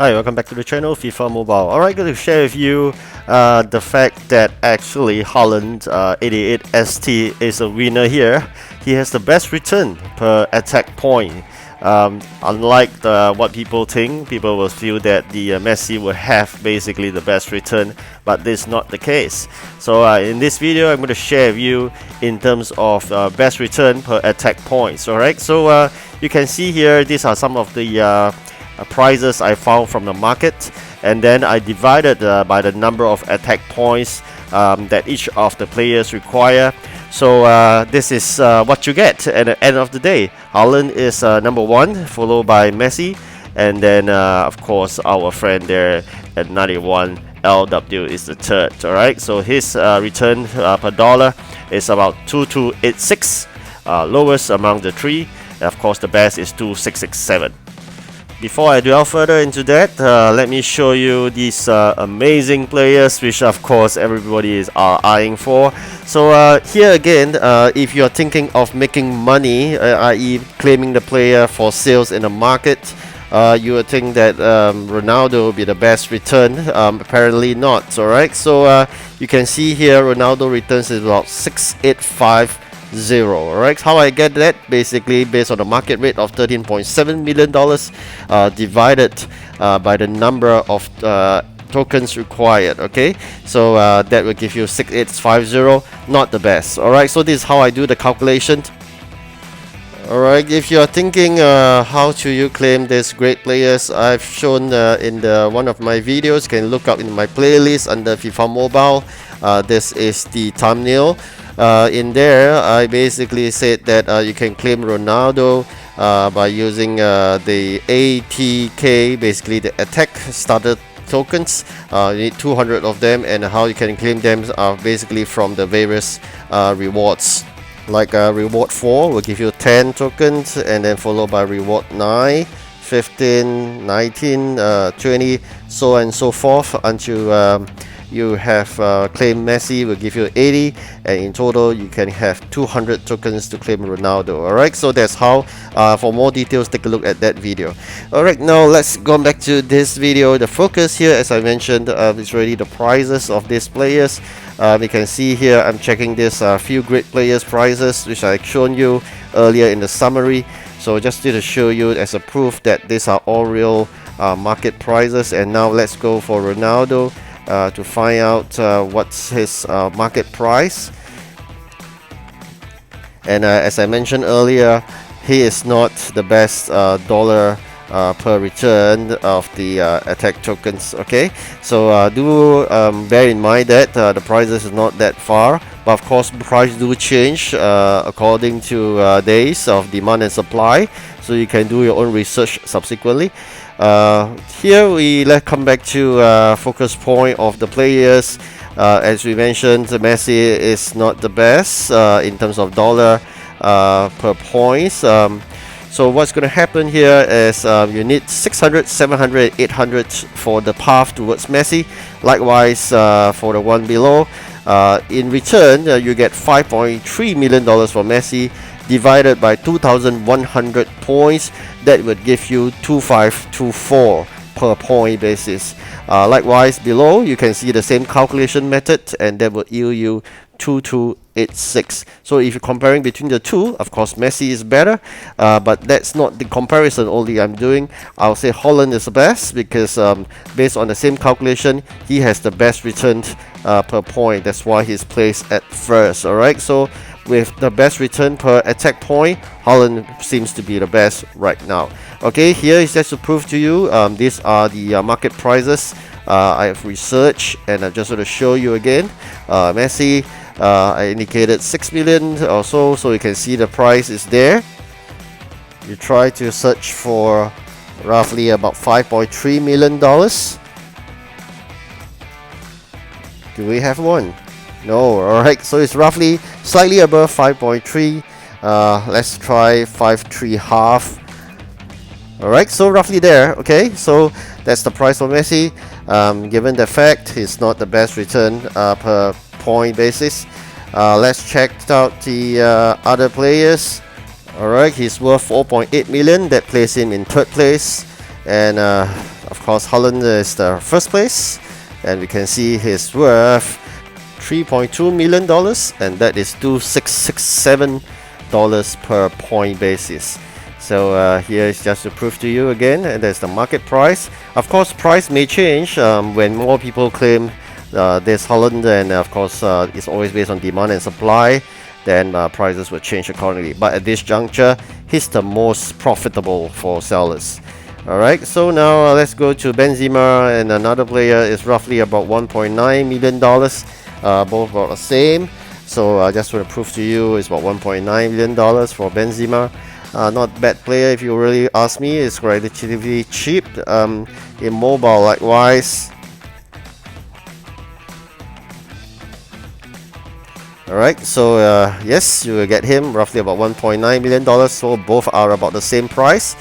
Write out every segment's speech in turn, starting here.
Hi, welcome back to the channel, FIFA Mobile. Alright, going to share with you the fact that actually Haaland 88 ST is a winner here. He has the best return per attack point. Unlike what people think, people will feel that the Messi will have basically the best return, but this is not the case. So in this video, I'm going to share with you in terms of best return per attack points. Alright, so you can see here, these are some of the prices I found from the market, and then I divided by the number of attack points that each of the players require. So this is what you get at the end of the day. Haaland is number 1, followed by Messi, and then of course our friend there at 91 LW is the third. Alright, so his return per dollar is about 2286, lowest among the three. Of course the best is 2667. Before I delve further into that, let me show you these amazing players, which of course everybody is eyeing for. So here again, if you're thinking of making money, i.e. claiming the player for sales in the market, you would think that Ronaldo will be the best return. Apparently not. Alright, so you can see here Ronaldo returns is about 6850. Alright, how I get that? Basically based on the market rate of $13.7 million divided by the number of tokens required. Okay, so that will give you 6850, not the best. Alright, so this is how I do the calculation. Alright, if you are thinking how to you claim these great players, I've shown in one of my videos. You can look up in my playlist under FIFA Mobile. This is the thumbnail. In there, I basically said that you can claim Ronaldo by using the ATK, basically the attack starter tokens. You need 200 of them, and how you can claim them are basically from the various rewards. Like reward 4 will give you 10 tokens, and then followed by reward 9, 15, 19, 20, so on and so forth until you have claimed Messi will give you 80, and in total you can have 200 tokens to claim Ronaldo. Alright, so that's how. For more details, take a look at that video. Alright, now let's go back to this video. The focus here, as I mentioned, is really the prices of these players. You can see here I'm checking this few great players prices, which I've shown you earlier in the summary. So just to show you as a proof that these are all real market prices. And now let's go for Ronaldo to find out what's his market price. And as I mentioned earlier, he is not the best dollar per return of the attack tokens. Okay, so do bear in mind that the prices is not that far, but of course the price do change according to days of demand and supply, so you can do your own research subsequently. Here let's come back to focus point of the players. As we mentioned, Messi is not the best in terms of dollar per points. So what's going to happen here is you need 600, 700, 800 for the path towards Messi. Likewise for the one below. In return, you get $5.3 million for Messi divided by 2,100 points. That would give you 2524 per point basis. Likewise below, you can see the same calculation method, and that would yield you 2286. So if you're comparing between the two, of course Messi is better, but that's not the comparison only I'm doing. I'll say Haaland is the best because based on the same calculation, he has the best return per point. That's why he's placed at first. Alright, so with the best return per attack point, Haaland seems to be the best right now. Okay, here is just to prove to you, these are the market prices I have researched, and I just want to show you again. Messi, I indicated 6 million or so, so you can see the price is there. You try to search for roughly about $5.3 million. Do we have one? No. Alright, so it's roughly slightly above 5.3. Let's try 5.3 half. Alright, so roughly there. Okay, so that's the price for Messi. Given the fact he's not the best return per point basis, let's check out the other players. Alright, he's worth 4.8 million. That places him in third place, and of course, Haaland is the first place, and we can see his worth $3.2 million, and that is $2,667 per point basis. So here is just to prove to you again, and there's the market price. Of course, price may change when more people claim this Haaland, and of course it's always based on demand and supply. Then prices will change accordingly. But at this juncture, he's the most profitable for sellers. Alright, so now let's go to Benzema, and another player is roughly about $1.9 million. Both about the same. So I just want to prove to you it's about $1.9 million for Benzema. Not bad player if you really ask me. It's relatively cheap. In mobile, likewise. Alright, so yes, you will get him roughly about $1.9 million. So both are about the same price.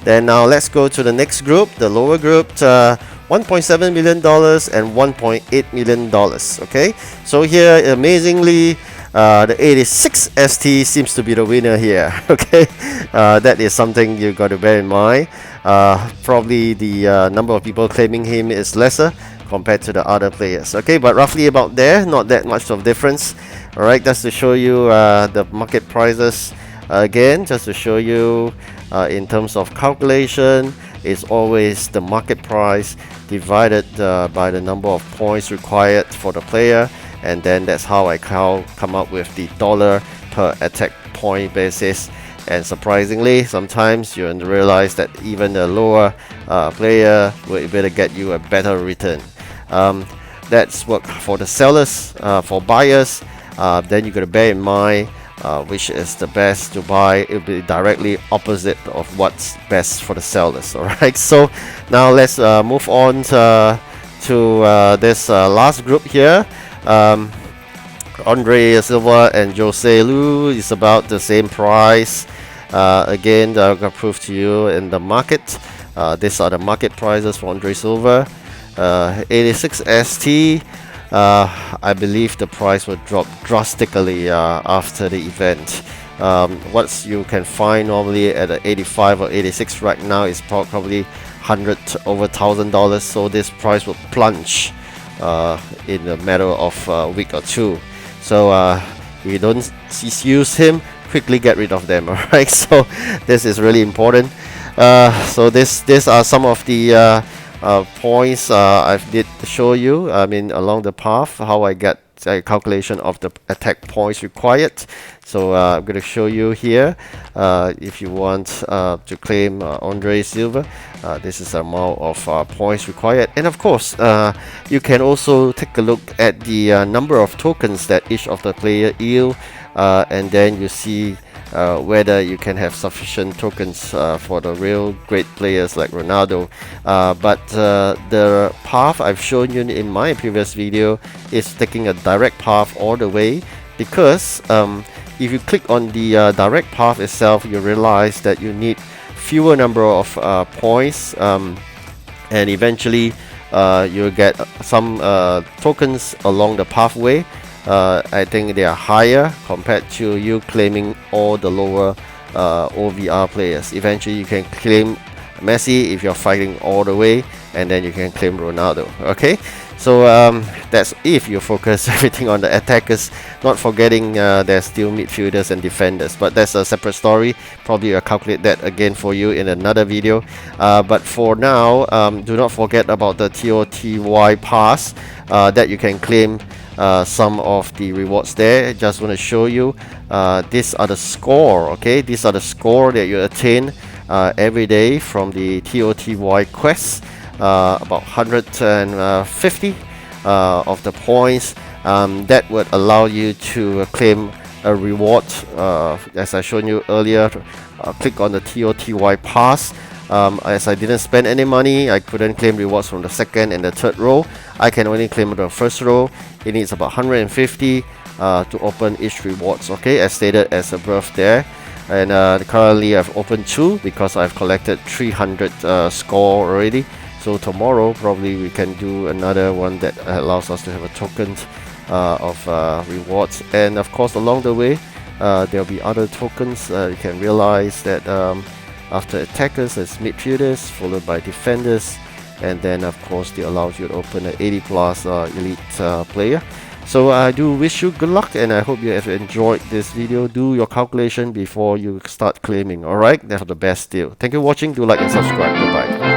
Then now let's go to the next group, the lower group, $1.7 million and $1.8 million. Okay, so here amazingly, the 86 ST seems to be the winner here. Okay, that is something you got to bear in mind. Probably the number of people claiming him is lesser compared to the other players. Okay, but roughly about there, not that much of difference. Alright, just to show you the market prices again, just to show you in terms of calculation, is always the market price divided by the number of points required for the player, and then that's how I come up with the dollar per attack point basis. And surprisingly, sometimes you realize that even the lower player will be able to get you a better return. That's work for the sellers. For buyers, then you got to bear in mind which is the best to buy. It will be directly opposite of what's best for the sellers. Alright, so now let's move on to this last group here. Andre Silva and Jose Lu is about the same price. Again, I'm going to prove to you in the market. These are the market prices for Andre Silva. 86 ST. I believe the price will drop drastically after the event. What you can find normally at 85 or 86 right now is probably $100 over $1,000. So this price will plunge in a matter of a week or two. So if you don't use him, quickly get rid of them. Alright, so this is really important. So these are some of the points I did show you. I mean, along the path, how I get a calculation of the attack points required. So I'm going to show you here. If you want to claim Andre Silva, this is the amount of points required. And of course, you can also take a look at the number of tokens that each of the player yield, and then you see whether you can have sufficient tokens for the real great players like Ronaldo. But the path I've shown you in my previous video is taking a direct path all the way, because if you click on the direct path itself, you realize that you need fewer number of points, and eventually you'll get some tokens along the pathway. I think they are higher compared to you claiming all the lower OVR players. Eventually you can claim Messi if you're fighting all the way, and then you can claim Ronaldo. Okay, so that's if you focus everything on the attackers, not forgetting there's still midfielders and defenders, but that's a separate story. Probably I'll calculate that again for you in another video. But for now, do not forget about the TOTY pass that you can claim some of the rewards there. Just want to show you these are the score. Okay, these are the score that you attain every day from the TOTY quest. About 150 of the points that would allow you to claim a reward. As I showed you earlier, click on the TOTY pass. As I didn't spend any money, I couldn't claim rewards from the second and the third row. I can only claim the first row. It needs about 150 to open each rewards. Okay, as stated as above there. And currently I've opened 2 because I've collected 300 score already. So tomorrow probably we can do another one that allows us to have a token of rewards. And of course along the way there'll be other tokens. You can realize that after attackers, it's midfielders, followed by defenders, and then of course it allows you to open an 80 plus elite player. So I do wish you good luck, and I hope you have enjoyed this video. Do your calculation before you start claiming. Alright, that's the best deal. Thank you for watching. Do like and subscribe. Goodbye.